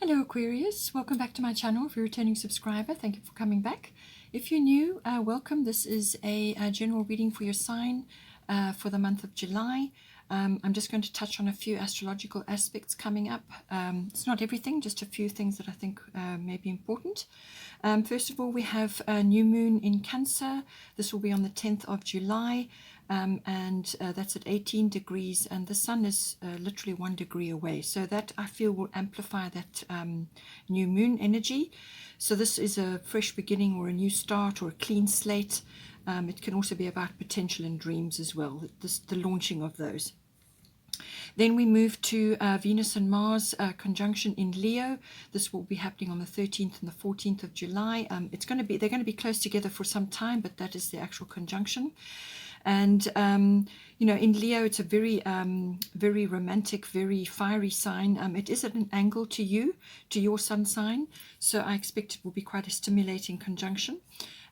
Hello Aquarius, welcome back to my channel. If you're a returning subscriber, thank you for coming back. If you're new, welcome. This is a general reading for your sign for the month of July. I'm just going to touch on a few astrological aspects coming up. It's not everything, just a few things that I think may be important. First of all, we have a new moon in Cancer. This will be on the 10th of July. And that's at 18 degrees, and the sun is literally 1 degree away. So that, I feel, will amplify that new moon energy. So this is a fresh beginning or a new start or a clean slate. It can also be about potential and dreams as well, the launching of those. Then we move to Venus and Mars conjunction in Leo. This will be happening on the 13th and the 14th of July. They're going to be close together for some time, but that is the actual conjunction. And you know, in Leo, it's a very very romantic, very fiery sign. It is at an angle to you, to your sun sign, so I expect it will be quite a stimulating conjunction.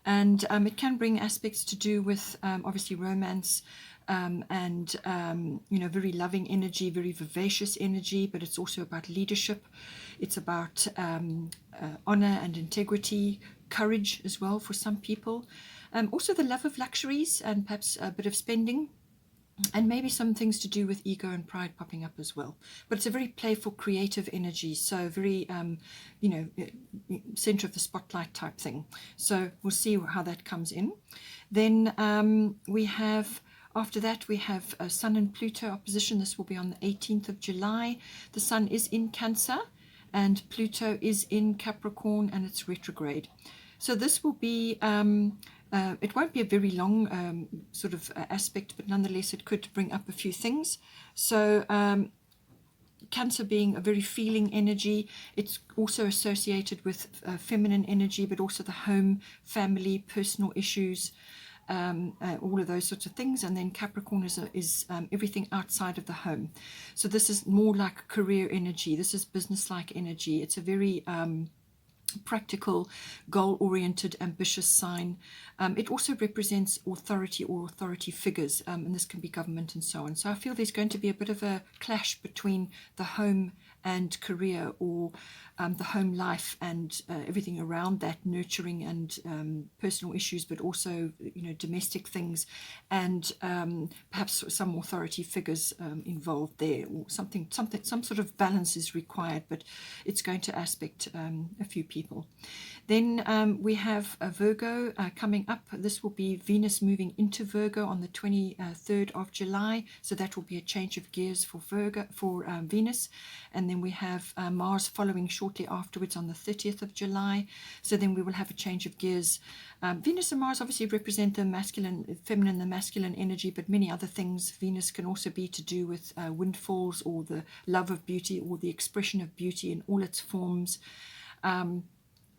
And it can bring aspects to do with obviously romance, and you know, very loving energy, very vivacious energy, but it's also about leadership. It's about honor and integrity, courage as well for some people. Also the love of luxuries and perhaps a bit of spending, and maybe some things to do with ego and pride popping up as well. But it's a very playful, creative energy, so very you know, center of the spotlight type thing. So we'll see how that comes in. Then we have, after that, we have Sun and Pluto opposition. This will be on the 18th of July. The Sun is in Cancer and Pluto is in Capricorn, and it's retrograde. So this will be it won't be a very long sort of aspect, but nonetheless it could bring up a few things. So Cancer being a very feeling energy, it's also associated with feminine energy, but also the home, family, personal issues, all of those sorts of things. And then Capricorn is everything outside of the home. So this is more like career energy. This is business-like energy. It's a very practical, goal-oriented, ambitious sign. It also represents authority or authority figures, and this can be government and so on. So I feel there's going to be a bit of a clash between the home and career, or the home life and everything around that, nurturing and personal issues, but also, you know, domestic things, and perhaps some authority figures involved there, or some sort of balance is required, but it's going to aspect a few people. Then we have a Virgo coming up. This will be Venus moving into Virgo on the 23rd of July, so that will be a change of gears for Venus. And then we have Mars following shortly afterwards on the 30th of July. So then we will have a change of gears. Venus and Mars obviously represent the masculine, feminine, the masculine energy, but many other things. Venus can also be to do with windfalls, or the love of beauty, or the expression of beauty in all its forms.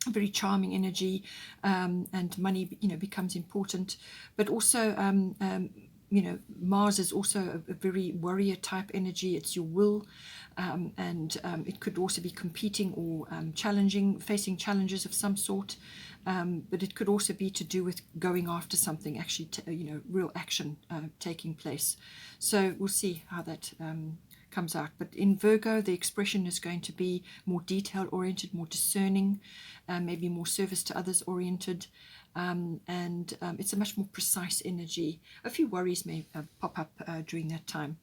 Very charming energy, and money, you know, becomes important. But also you know, Mars is also a very warrior type energy. It's your will, and it could also be competing or facing challenges of some sort, but it could also be to do with going after something, actually, you know, real action taking place. So we'll see how that comes out. But in Virgo, the expression is going to be more detail oriented, more discerning, maybe more service to others oriented, and it's a much more precise energy. A few worries may pop up during that time.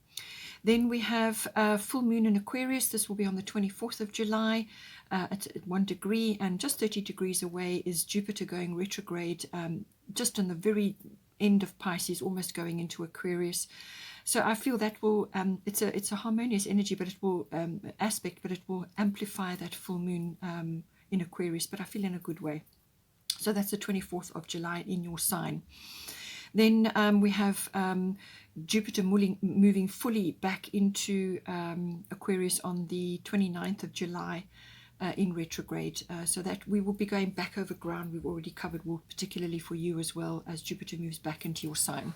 Then we have full moon in Aquarius. This will be on the 24th of July at 1 degree, and just 30 degrees away is Jupiter going retrograde, just in the very end of Pisces, almost going into Aquarius. So I feel that will, it's a harmonious energy, but it will but it will amplify that full moon in Aquarius, but I feel in a good way. So that's the 24th of July in your sign. Then we have Jupiter moving fully back into Aquarius on the 29th of July in retrograde. So that we will be going back over ground we've already covered, particularly for you as well, as Jupiter moves back into your sign.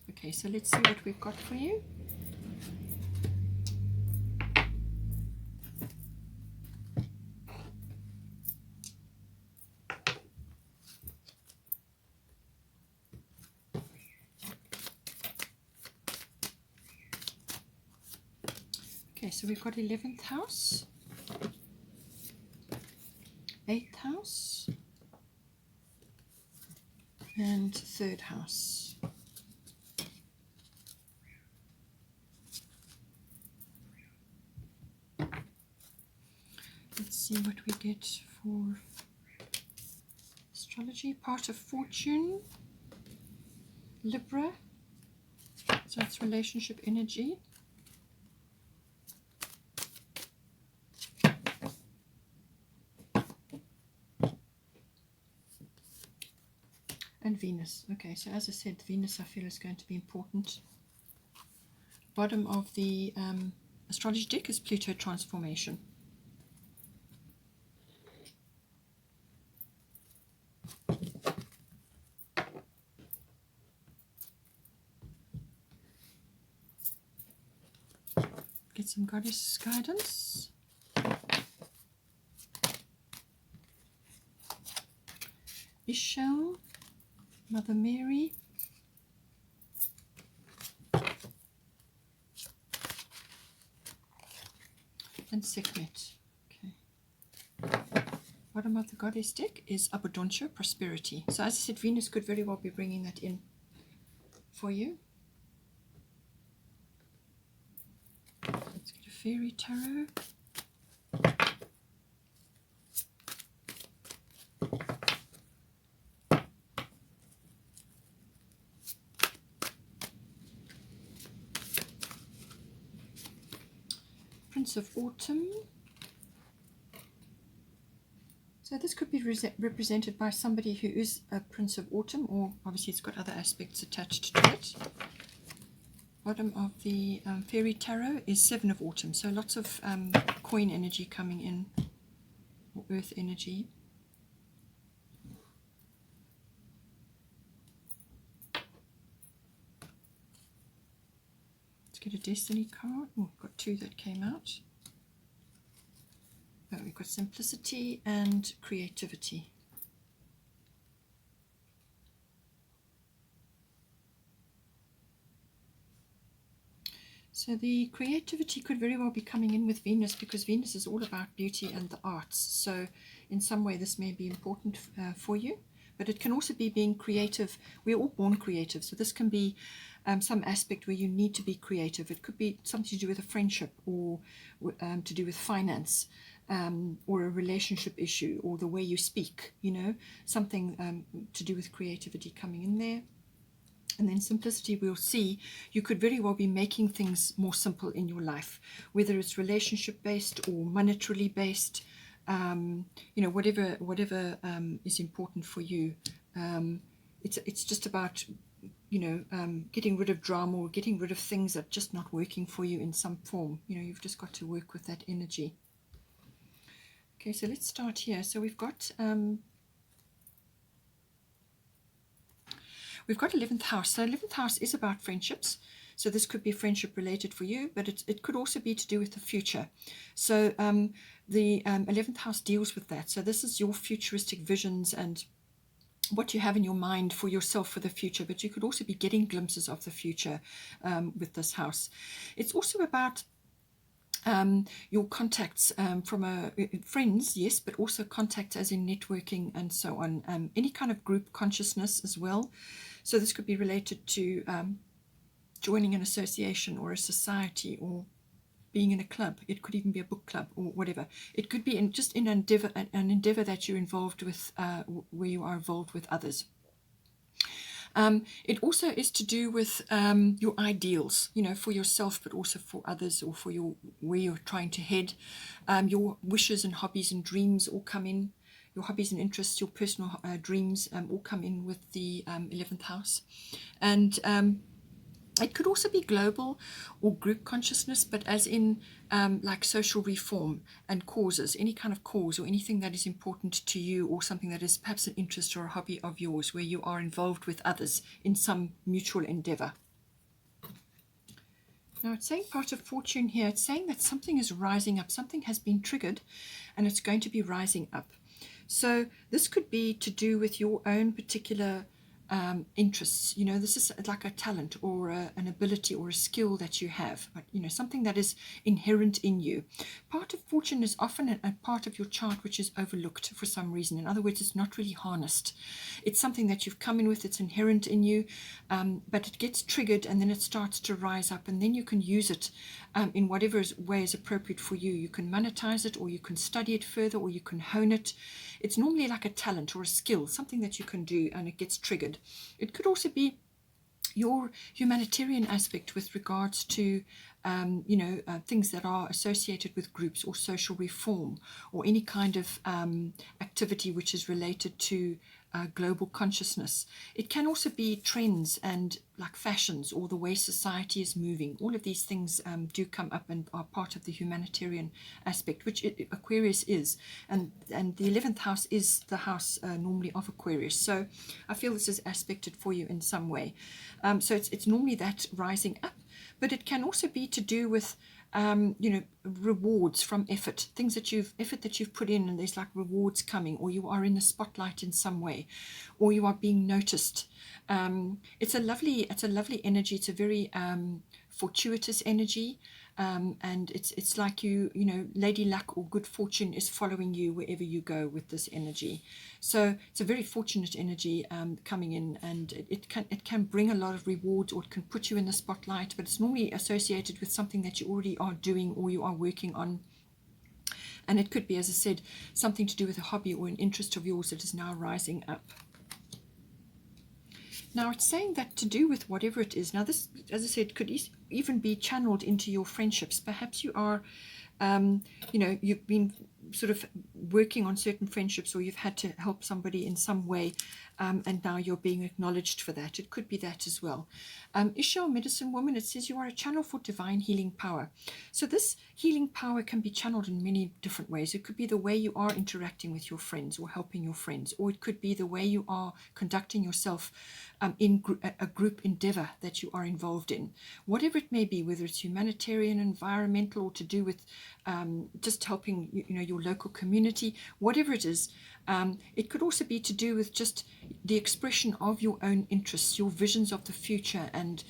Okay, so let's see what we've got for you. Okay, so we've got 11th house, 8th house and 3rd house. Let's see what we get for astrology. Part of fortune, Libra, so it's relationship energy. And Venus. Okay, so as I said, Venus I feel is going to be important. Bottom of the astrology deck is Pluto transformation. Get some goddess guidance. Ishel, Mother Mary, and Sekhmet. Okay. Bottom of the goddess deck is Abundantia, prosperity. So as I said, Venus could very well be bringing that in for you. Let's get a fairy tarot. Prince of Autumn. So this could be represented by somebody who is a Prince of Autumn, or obviously it's got other aspects attached to it. Bottom of the fairy tarot is 7 of Autumn, so lots of coin energy coming in, or earth energy. Let's get a destiny card. Oh, we've got 2 that came out. Oh, we've got simplicity and creativity. So the creativity could very well be coming in with Venus, because Venus is all about beauty and the arts. So in some way this may be important for you, but it can also be being creative. We're all born creative, so this can be some aspect where you need to be creative. It could be something to do with a friendship, or to do with finance, or a relationship issue, or the way you speak, you know, something to do with creativity coming in there. And then simplicity, we'll see, you could very well be making things more simple in your life, whether it's relationship based or monetarily based, you know, whatever is important for you. It's just about, you know, getting rid of drama, or getting rid of things that are just not working for you in some form. You know, you've just got to work with that energy. Okay, so let's start here. So we've got 11th house. So 11th house is about friendships. So this could be friendship related for you, but it could also be to do with the future. So the 11th house deals with that. So this is your futuristic visions and what you have in your mind for yourself for the future, but you could also be getting glimpses of the future with this house. It's also about your contacts from friends, yes, but also contacts as in networking and so on. Any kind of group consciousness as well. So this could be related to joining an association or a society, or being in a club. It could even be a book club or whatever. It could be just in an endeavor that you're involved with, where you are involved with others. It also is to do with your ideals, you know, for yourself, but also for others, or for where you're trying to head. Your wishes and hobbies and dreams all come in. Your hobbies and interests, your personal dreams all come in with the 11th house. And it could also be global or group consciousness, but as in like social reform and causes, any kind of cause or anything that is important to you, or something that is perhaps an interest or a hobby of yours, where you are involved with others in some mutual endeavor. Now it's saying part of fortune here. It's saying that something is rising up, something has been triggered, and it's going to be rising up. So this could be to do with your own particular interests. You know, this is like a talent or an ability or a skill that you have, but you know, something that is inherent in you. Part of fortune is often a part of your chart which is overlooked for some reason. In other words, it's not really harnessed. It's something that you've come in with, it's inherent in you, but it gets triggered and then it starts to rise up, and then you can use it in whatever way is appropriate for you. You can monetize it, or you can study it further, or you can hone it. It's normally like a talent or a skill, something that you can do, and it gets triggered. It could also be your humanitarian aspect with regards to things that are associated with groups or social reform, or any kind of activity which is related to global consciousness. It can also be trends and like fashions, or the way society is moving. All of these things do come up and are part of the humanitarian aspect, which Aquarius is, and the 11th house is the house normally of Aquarius. So I feel this is aspected for you in some way. So it's normally that rising up, but it can also be to do with rewards from effort, effort that you've put in, and there's like rewards coming, or you are in the spotlight in some way, or you are being noticed. It's a lovely energy. It's a very fortuitous energy, and it's like lady luck or good fortune is following you wherever you go with this energy. So it's a very fortunate energy coming in, and it can bring a lot of rewards, or it can put you in the spotlight, but it's normally associated with something that you already are doing or you are working on. And it could be, as I said, something to do with a hobby or an interest of yours that is now rising up. Now it's saying that to do with whatever it is. Now this, as I said, could even be channeled into your friendships. Perhaps you are, you've been sort of working on certain friendships, or you've had to help somebody in some way, and now you're being acknowledged for that. It could be that as well. Ishel, medicine woman, it says you are a channel for divine healing power. So this healing power can be channeled in many different ways. It could be the way you are interacting with your friends or helping your friends, or it could be the way you are conducting yourself in a group endeavor that you are involved in. Whatever it may be, whether it's humanitarian, environmental, or to do with just helping your local community, whatever it is. It could also be to do with just the expression of your own interests, your visions of the future, and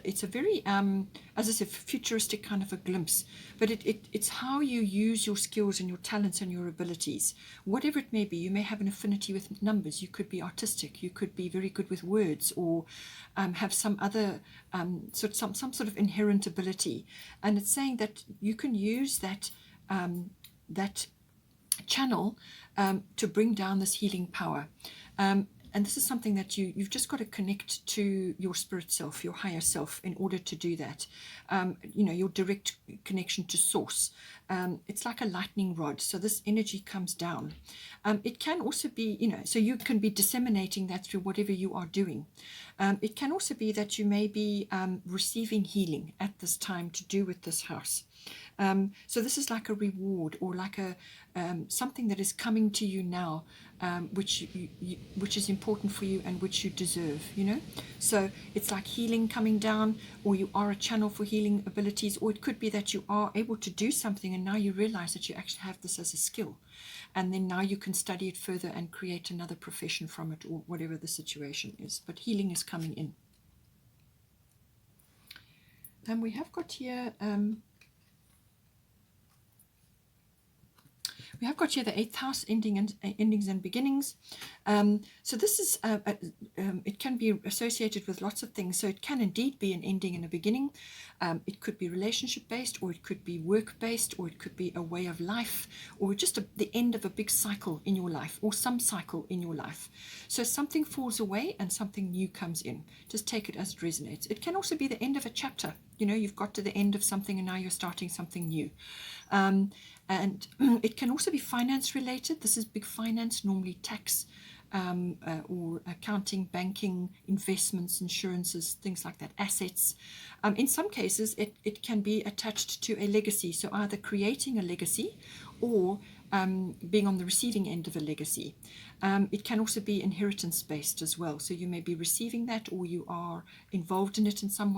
it's a very, as I said, futuristic kind of a glimpse, but it's how you use your skills and your talents and your abilities, whatever it may be. You may have an affinity with numbers, you could be artistic, you could be very good with words, or have some other some sort of inherent ability, and it's saying that you can use that channel to bring down this healing power. And this is something that you've just got to connect to your spirit self, your higher self, in order to do that. Your direct connection to source. It's like a lightning rod. So this energy comes down. It can also be, so you can be disseminating that through whatever you are doing. It can also be that you may be receiving healing at this time to do with this house. So this is like a reward, or like a something that is coming to you now, which is important for you and which you deserve, So it's like healing coming down, or you are a channel for healing abilities, or it could be that you are able to do something and now you realize that you actually have this as a skill, and then now you can study it further and create another profession from it, or whatever the situation is. But healing is coming in. And we have got here the 8th house, endings and beginnings. So this is, it can be associated with lots of things. So it can indeed be an ending and a beginning. It could be relationship-based, or it could be work-based, or it could be a way of life, or just the end of a big cycle in your life, or some cycle in your life. So something falls away and something new comes in. Just take it as it resonates. It can also be the end of a chapter. You've got to the end of something and now you're starting something new. And it can also be finance related. This is big finance, normally tax, or accounting, banking, investments, insurances, things like that, assets. In some cases, it can be attached to a legacy. So either creating a legacy, or being on the receiving end of a legacy. It can also be inheritance-based as well. So you may be receiving that, or you are involved in it in some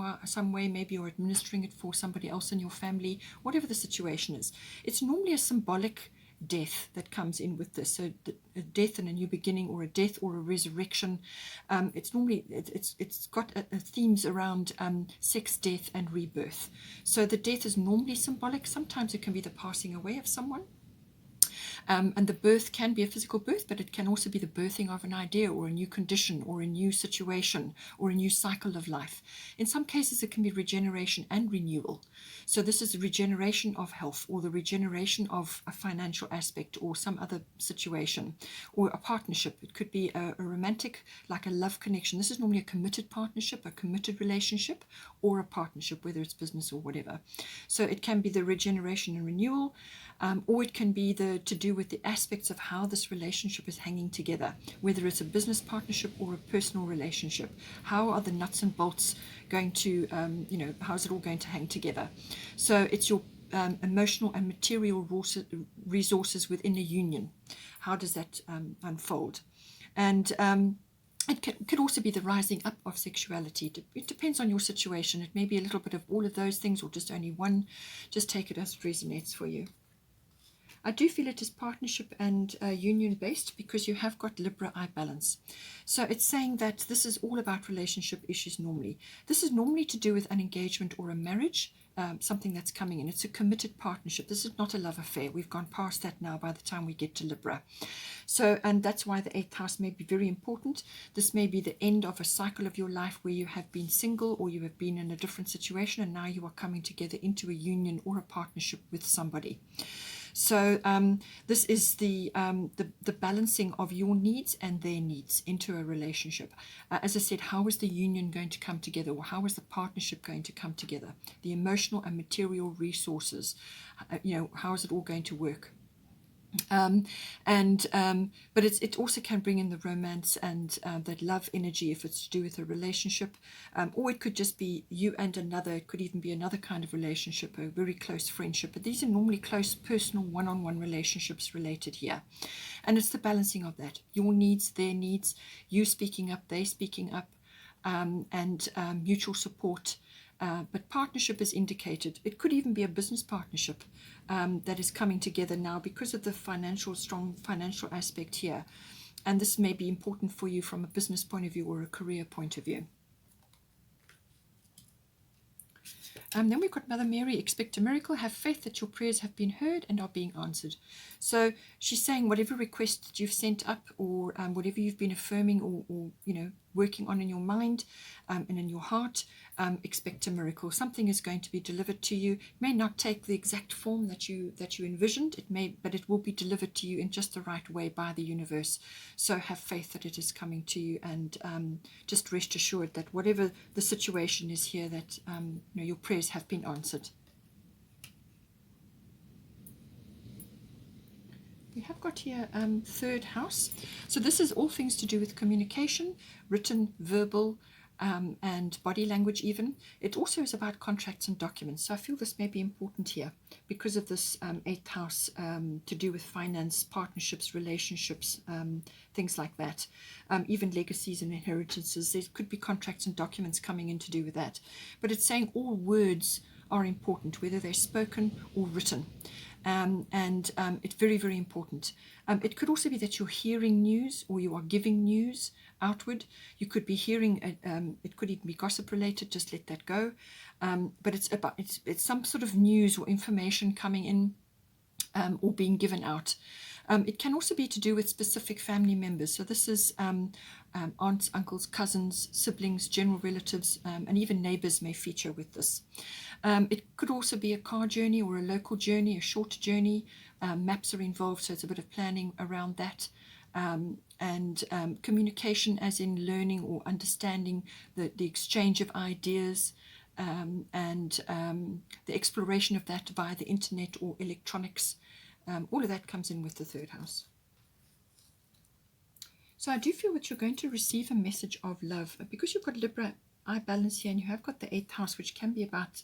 way. Maybe you're administering it for somebody else in your family, whatever the situation is. It's normally a symbolic death that comes in with this. So a death and a new beginning, or a death or a resurrection. It's normally, it's got themes around sex, death, and rebirth. So the death is normally symbolic. Sometimes it can be the passing away of someone. And the birth can be a physical birth, but it can also be the birthing of an idea, or a new condition, or a new situation, or a new cycle of life. In some cases, it can be regeneration and renewal. So this is the regeneration of health, or the regeneration of a financial aspect, or some other situation, or a partnership. It could be a romantic, like a love connection. This is normally a committed partnership, a committed relationship, or a partnership, whether it's business or whatever. So it can be the regeneration and renewal, or it can be to do with the aspects of how this relationship is hanging together, whether it's a business partnership or a personal relationship. How are the nuts and bolts going to, how is it all going to hang together? So it's your emotional and material resources within a union. How does that unfold? And it could also be the rising up of sexuality. It depends on your situation. It may be a little bit of all of those things, or just only one. Just take it as it resonates for you. I do feel it is partnership and union based, because you have got Libra eye balance. So it's saying that this is all about relationship issues normally. This is normally to do with an engagement or a marriage, something that's coming in. It's a committed partnership. This is not a love affair. We've gone past that now by the time we get to Libra. So, and that's why the 8th house may be very important. This may be the end of a cycle of your life where you have been single, or you have been in a different situation, and now you are coming together into a union or a partnership with somebody. So this is the balancing of your needs and their needs into a relationship. As I said, how is the union going to come together, or how is the partnership going to come together? The emotional and material resources, how is it all going to work? But it also can bring in the romance and that love energy if it's to do with a relationship, or it could just be you and another. It could even be another kind of relationship, a very close friendship, but these are normally close personal one-on-one relationships related here. And it's the balancing of that, your needs, their needs, you speaking up, they speaking up, and mutual support. But partnership is indicated. It could even be a business partnership that is coming together now because of the strong financial aspect here. And this may be important for you from a business point of view or a career point of view. Then we've got Mother Mary, expect a miracle, have faith that your prayers have been heard and are being answered. So she's saying whatever request that you've sent up, or whatever you've been affirming or working on in your mind and in your heart, expect a miracle. Something is going to be delivered to you. It may not take the exact form that you envisioned. It may, but it will be delivered to you in just the right way by the universe. So have faith that it is coming to you, and just rest assured that whatever the situation is here, that your prayers have been answered. We have got here 3rd house. So this is all things to do with communication, written, verbal, and body language even. It also is about contracts and documents. So I feel this may be important here because of this 8th house to do with finance, partnerships, relationships, things like that. Even legacies and inheritances. There could be contracts and documents coming in to do with that. But it's saying all words are important, whether they're spoken or written. It's very, very important. It could also be that you're hearing news, or you are giving news outward. You could be hearing, it could even be gossip related, just let that go. But it's some sort of news or information coming in, or being given out. It can also be to do with specific family members. So this is aunts, uncles, cousins, siblings, general relatives, and even neighbors may feature with this. It could also be a car journey or a local journey, a short journey. Maps are involved, so it's a bit of planning around that. And communication, as in learning or understanding the exchange of ideas, and the exploration of that via the internet or electronics. All of that comes in with the 3rd house. So I do feel that you're going to receive a message of love, because you've got Libra eye balance here, and you have got the 8th house, which can be about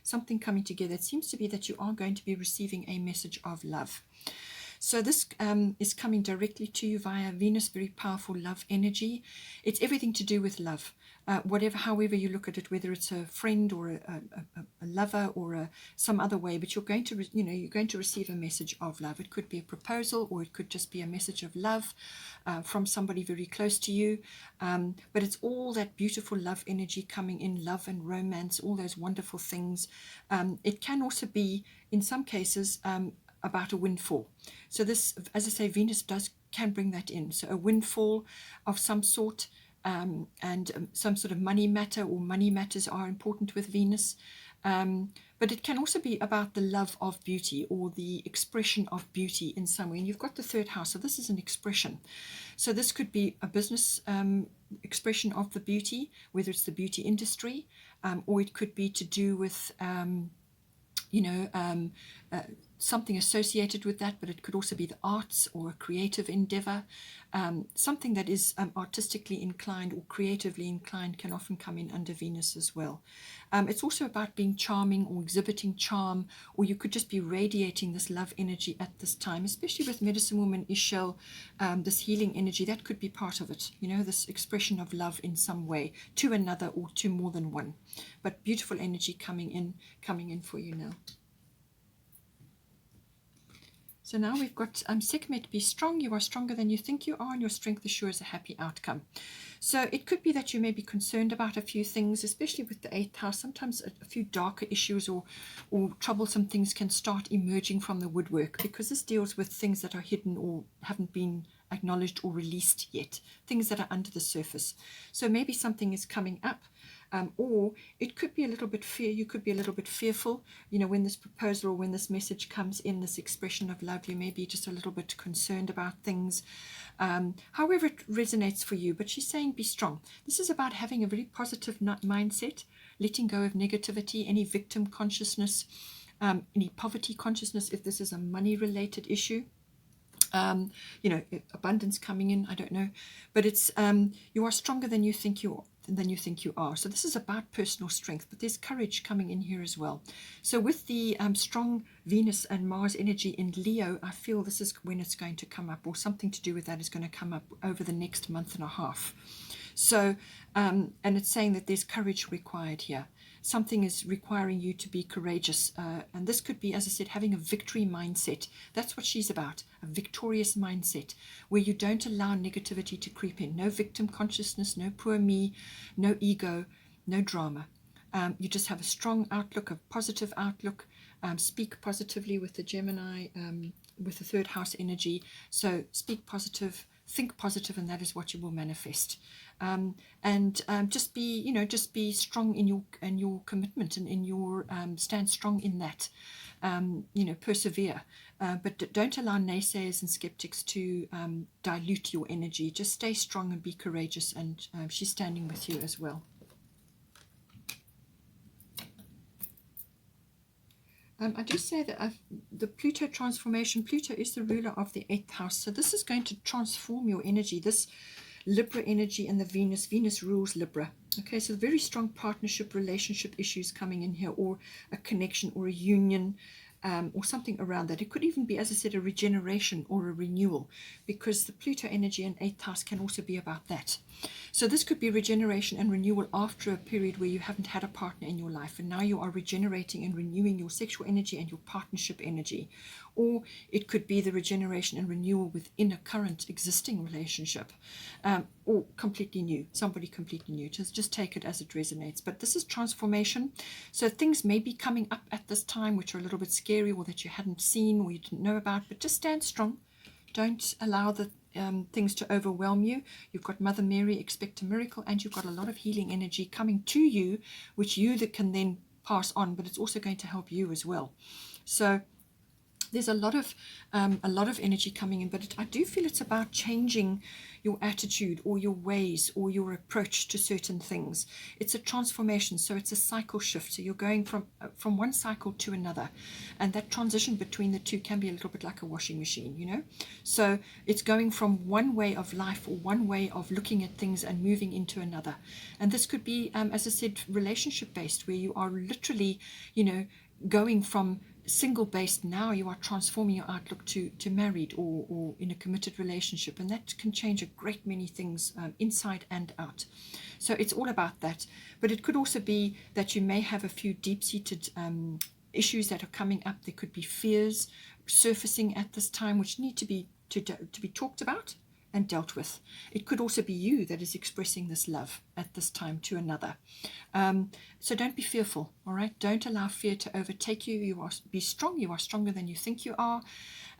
something coming together. It seems to be that you are going to be receiving a message of love. So this is coming directly to you via Venus, very powerful love energy. It's everything to do with love. However you look at it, whether it's a friend or a lover or some other way, but you're going to, you're going to receive a message of love. It could be a proposal, or it could just be a message of love from somebody very close to you. But it's all that beautiful love energy coming in, love and romance, all those wonderful things. It can also be, in some cases, about a windfall. So this, as I say, Venus can bring that in. So a windfall of some sort. Some sort of money matter, or money matters are important with Venus. But it can also be about the love of beauty, or the expression of beauty in some way. And you've got the third house, so this is an expression. So this could be a business expression of the beauty, whether it's the beauty industry, or it could be to do with something associated with that, but it could also be the arts or a creative endeavor. Something that is artistically inclined or creatively inclined can often come in under Venus as well. It's also about being charming or exhibiting charm, or you could just be radiating this love energy at this time, especially with Medicine Woman Ishel, this healing energy. That could be part of it, this expression of love in some way to another or to more than one. But beautiful energy coming in for you now. So now we've got Sekhmet, be strong. You are stronger than you think you are, and your strength assures a happy outcome. So it could be that you may be concerned about a few things, especially with the 8th house. Sometimes a few darker issues or troublesome things can start emerging from the woodwork, because this deals with things that are hidden or haven't been acknowledged or released yet, things that are under the surface. So maybe something is coming up. Or it could be a little bit you could be a little bit fearful, when this proposal or when this message comes in, this expression of love, you may be just a little bit concerned about things. However it resonates for you, but she's saying be strong. This is about having a very positive mindset, letting go of negativity, any victim consciousness, any poverty consciousness, if this is a money related issue. Abundance coming in, I don't know, but it's you are stronger than you think you are. So this is about personal strength, but there's courage coming in here as well. So with the strong Venus and Mars energy in Leo, I feel this is when it's going to come up, or something to do with that is going to come up over the next month and a half. So and it's saying that there's courage required here. Something is requiring you to be courageous, and this could be, as I said, having a victory mindset. That's what she's about, a victorious mindset, where you don't allow negativity to creep in. No victim consciousness, no poor me, no ego, no drama. You just have a strong outlook, a positive outlook. Speak positively with the Gemini, with the 3rd house energy. So speak positive, think positive, and that is what you will manifest. Just be strong in your commitment, and in your stand strong in that. Persevere, but don't allow naysayers and skeptics to dilute your energy. Just stay strong and be courageous, and she's standing with you as well. I do say that the Pluto transformation, Pluto is the ruler of the 8th house, so this is going to transform your energy. This Libra energy and the Venus rules Libra. Okay, so very strong partnership, relationship issues coming in here, or a connection or a union, or something around that. It could even be, as I said, a regeneration or a renewal, because the Pluto energy in 8th house can also be about that. So this could be regeneration and renewal after a period where you haven't had a partner in your life, and now you are regenerating and renewing your sexual energy and your partnership energy. Or it could be the regeneration and renewal within a current existing relationship, or completely new, somebody completely new. Just take it as it resonates. But this is transformation, so things may be coming up at this time which are a little bit scary, or that you hadn't seen or you didn't know about, but just stand strong. Don't allow the things to overwhelm you. You've got Mother Mary, expect a miracle, and you've got a lot of healing energy coming to you, which you that can then pass on, but it's also going to help you as well. So there's a lot of energy coming in, but I do feel it's about changing your attitude or your ways or your approach to certain things. It's a transformation, so it's a cycle shift. So you're going from one cycle to another, and that transition between the two can be a little bit like a washing machine, So it's going from one way of life or one way of looking at things and moving into another. And this could be, as I said, relationship based, where you are literally, going from single based now, you are transforming your outlook to married or in a committed relationship, and that can change a great many things inside and out. So it's all about that. But it could also be that you may have a few deep-seated issues that are coming up. There could be fears surfacing at this time which need to be talked about and dealt with. It could also be you that is expressing this love at this time to another. So don't be fearful, all right? Don't allow fear to overtake you. Be strong. You are stronger than you think you are.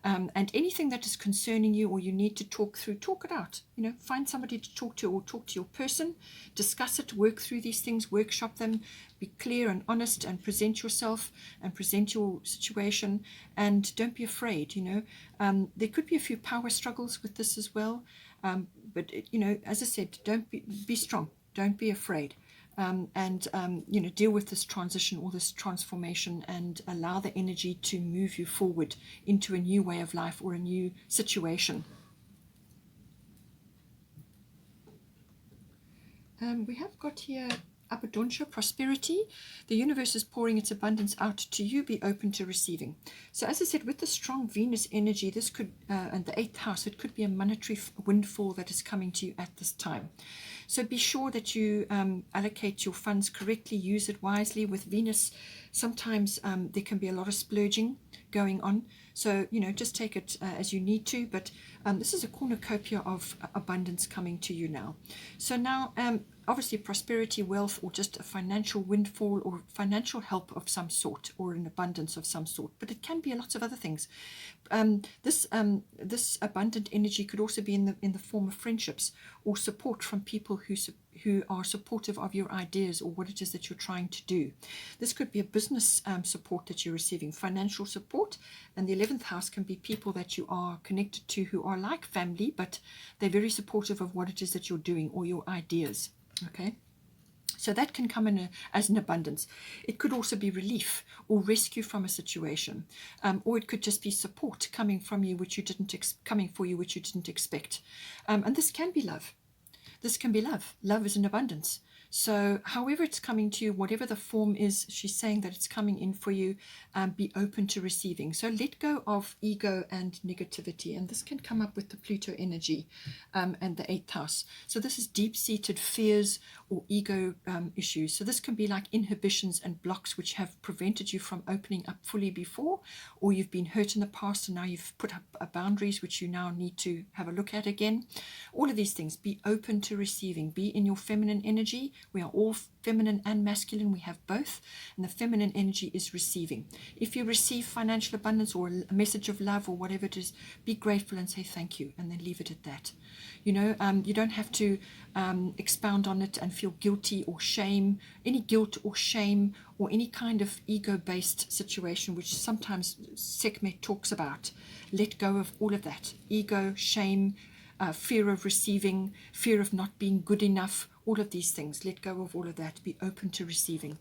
And anything that is concerning you or you need to talk through, talk it out. Find somebody to talk to, or talk to your person. Discuss it, work through these things, workshop them. Be clear and honest and present yourself and present your situation. And don't be afraid, There could be a few power struggles with this as well. But, as I said, don't be strong. Don't be afraid. Deal with this transition or this transformation and allow the energy to move you forward into a new way of life or a new situation. We have got here abundancia, prosperity. The universe is pouring its abundance out to you. Be open to receiving. So as I said, with the strong Venus energy, this could, and the 8th house, it could be a monetary windfall that is coming to you at this time. So be sure that you allocate your funds correctly, use it wisely. With Venus, sometimes there can be a lot of splurging going on. So, just take it as you need to. But this is a cornucopia of abundance coming to you now. So now, obviously, prosperity, wealth, or just a financial windfall or financial help of some sort, or an abundance of some sort. But it can be lots of other things. This abundant energy could also be in the form of friendships or support from people who are supportive of your ideas or what it is that you're trying to do. This could be a business support that you're receiving, financial support, and the 11th house can be people that you are connected to who are like family, but they're very supportive of what it is that you're doing or your ideas. Okay. So that can come in as an abundance. It could also be relief or rescue from a situation, or it could just be support coming from you, which you didn't expect. And this can be love. This can be love. Love is an abundance. So however it's coming to you, whatever the form is, she's saying that it's coming in for you, be open to receiving. So let go of ego and negativity. And this can come up with the Pluto energy and the 8th house. So this is deep-seated fears or ego issues. So this can be like inhibitions and blocks which have prevented you from opening up fully before, or you've been hurt in the past and now you've put up boundaries which you now need to have a look at again. All of these things, be open to receiving. Be in your feminine energy. We are all feminine and masculine. We have both. And the feminine energy is receiving. If you receive financial abundance or a message of love or whatever it is, be grateful and say thank you, and then leave it at that. You don't have to expound on it and feel guilty or shame, any guilt or shame or any kind of ego-based situation, which sometimes Sekhmet talks about. Let go of all of that. Ego, shame, fear of receiving, fear of not being good enough, all of these things. Let go of all of that. Be open to receiving.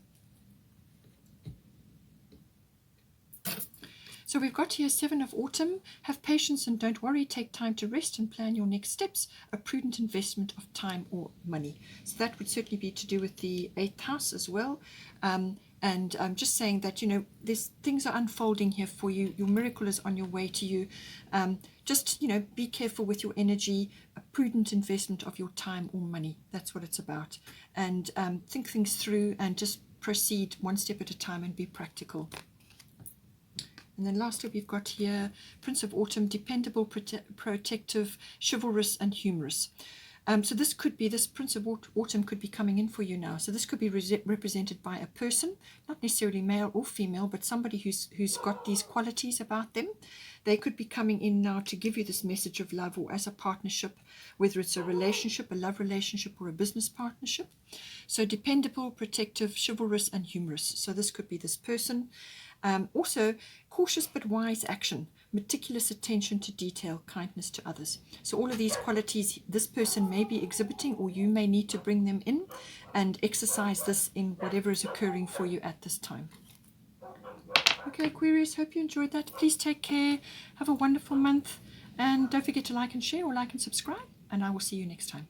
So we've got here 7 of autumn. Have patience and don't worry. Take time to rest and plan your next steps. A prudent investment of time or money. So that would certainly be to do with the 8th house as well. And I'm just saying that, things are unfolding here for you. Your miracle is on your way to you. Just, be careful with your energy. A prudent investment of your time or money. That's what it's about. And think things through and just proceed one step at a time and be practical. And then lastly, we've got here Prince of Autumn, dependable, protective, chivalrous, and humorous. So this Prince of Autumn could be coming in for you now. So this could be represented by a person, not necessarily male or female, but somebody who's got these qualities about them. They could be coming in now to give you this message of love, or as a partnership, whether it's a relationship, a love relationship, or a business partnership. So dependable, protective, chivalrous, and humorous. So this could be this person. Also, cautious but wise action, meticulous attention to detail, kindness to others. So all of these qualities this person may be exhibiting, or you may need to bring them in and exercise this in whatever is occurring for you at this time. Okay, Aquarius, hope you enjoyed that. Please take care. Have a wonderful month. And don't forget to like and share, or like and subscribe. And I will see you next time.